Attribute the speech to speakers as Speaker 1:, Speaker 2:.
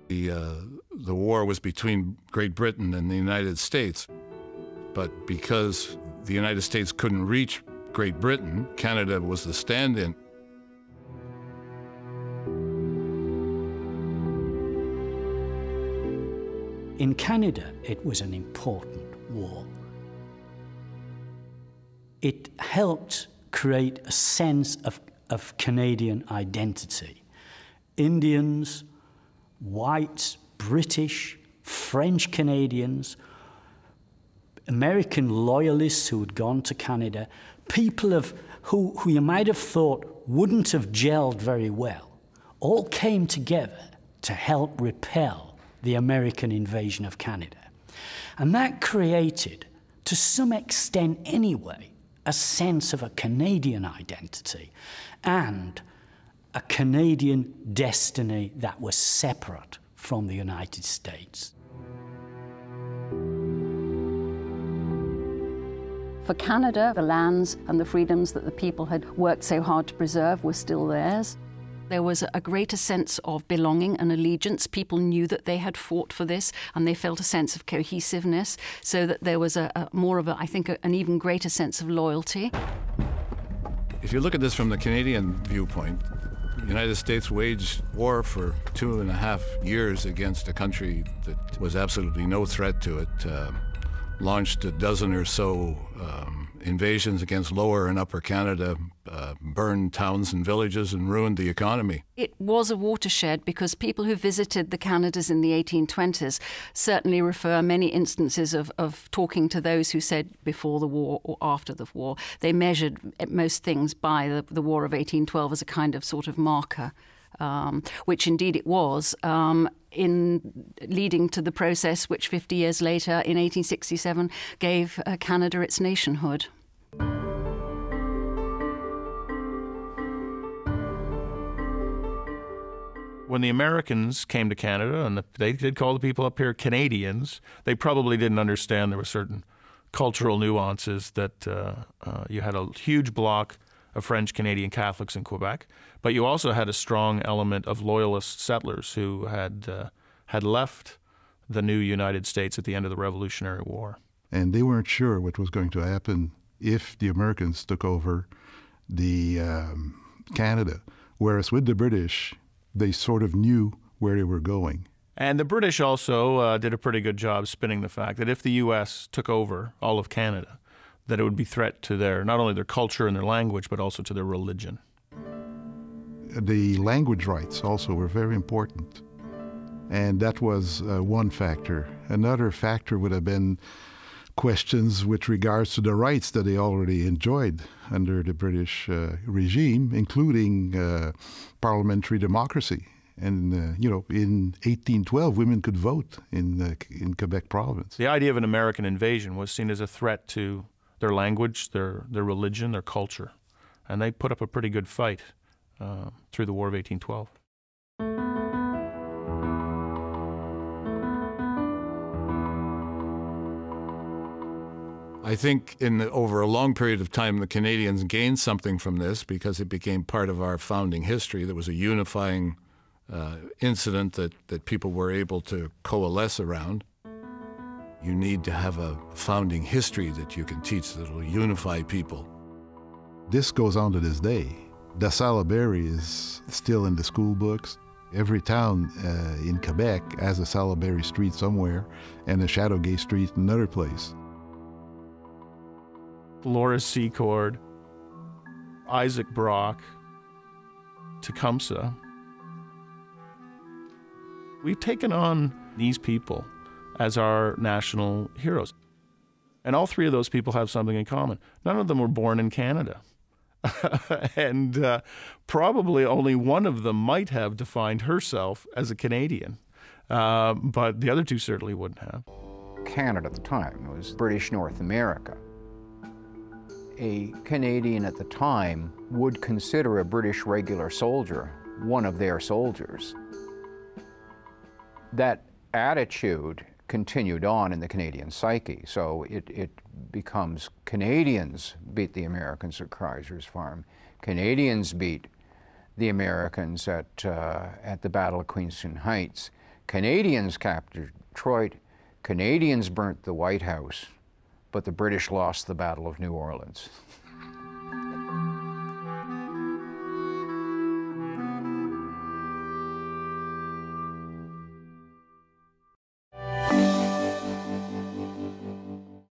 Speaker 1: The war was between Great Britain and the United States, but because the United States couldn't reach Great Britain, Canada was the stand-in.
Speaker 2: In Canada, it was an important war. It helped create a sense of Canadian identity. Indians, whites, British, French Canadians, American loyalists who had gone to Canada, people who you might have thought wouldn't have gelled very well, all came together to help repel the American invasion of Canada. And that created, to some extent anyway, a sense of a Canadian identity and a Canadian destiny that was separate from the United States.
Speaker 3: For Canada, the lands and the freedoms that the people had worked so hard to preserve were still theirs. There was a greater sense of belonging and allegiance. People knew that they had fought for this, and they felt a sense of cohesiveness, so that there was more of I think, an even greater sense of loyalty.
Speaker 1: If you look at this from the Canadian viewpoint, the United States waged war for 2.5 years against a country that was absolutely no threat to it, launched a dozen or so invasions against Lower and Upper Canada, burned towns and villages and ruined the economy.
Speaker 3: It was a watershed because people who visited the Canadas in the 1820s certainly refer many instances of talking to those who said before the war or after the war. They measured most things by the War of 1812 as a kind of sort of marker, which indeed it was, in leading to the process which 50 years later, in 1867, gave Canada its nationhood.
Speaker 4: When the Americans came to Canada, and they did call the people up here Canadians, they probably didn't understand there were certain cultural nuances, that you had a huge block of French Canadian Catholics in Quebec, but you also had a strong element of loyalist settlers who had left the new United States at the end of the Revolutionary War.
Speaker 5: And they weren't sure what was going to happen if the Americans took over the Canada, whereas with the British, they sort of knew where they were going.
Speaker 4: And the British also did a pretty good job spinning the fact that if the U.S. took over all of Canada, that it would be a threat to not only their culture and their language, but also to their religion.
Speaker 5: The language rights also were very important, and that was one factor. Another factor would have been questions with regards to the rights that they already enjoyed under the British regime, including parliamentary democracy. And, in 1812, women could vote in Quebec province.
Speaker 4: The idea of an American invasion was seen as a threat to their language, their religion, their culture. And they put up a pretty good fight through the War of 1812.
Speaker 1: I think over a long period of time, the Canadians gained something from this because it became part of our founding history. There was a unifying incident that people were able to coalesce around. You need to have a founding history that you can teach that will unify people.
Speaker 5: This goes on to this day. The Salaberry is still in the school books. Every town in Quebec has a Salaberry Street somewhere and a Shadowgate Street in another place.
Speaker 4: Laura Secord, Isaac Brock, Tecumseh. We've taken on these people as our national heroes. And all three of those people have something in common. None of them were born in Canada. And probably only one of them might have defined herself as a Canadian. But the other two certainly wouldn't have.
Speaker 6: Canada at the time was British North America. A Canadian at the time would consider a British regular soldier one of their soldiers. That attitude continued on in the Canadian psyche, so it becomes Canadians beat the Americans at Kreiser's Farm. Canadians beat the Americans at the Battle of Queenston Heights. Canadians captured Detroit, Canadians burnt the White House, but the British lost the Battle of New Orleans.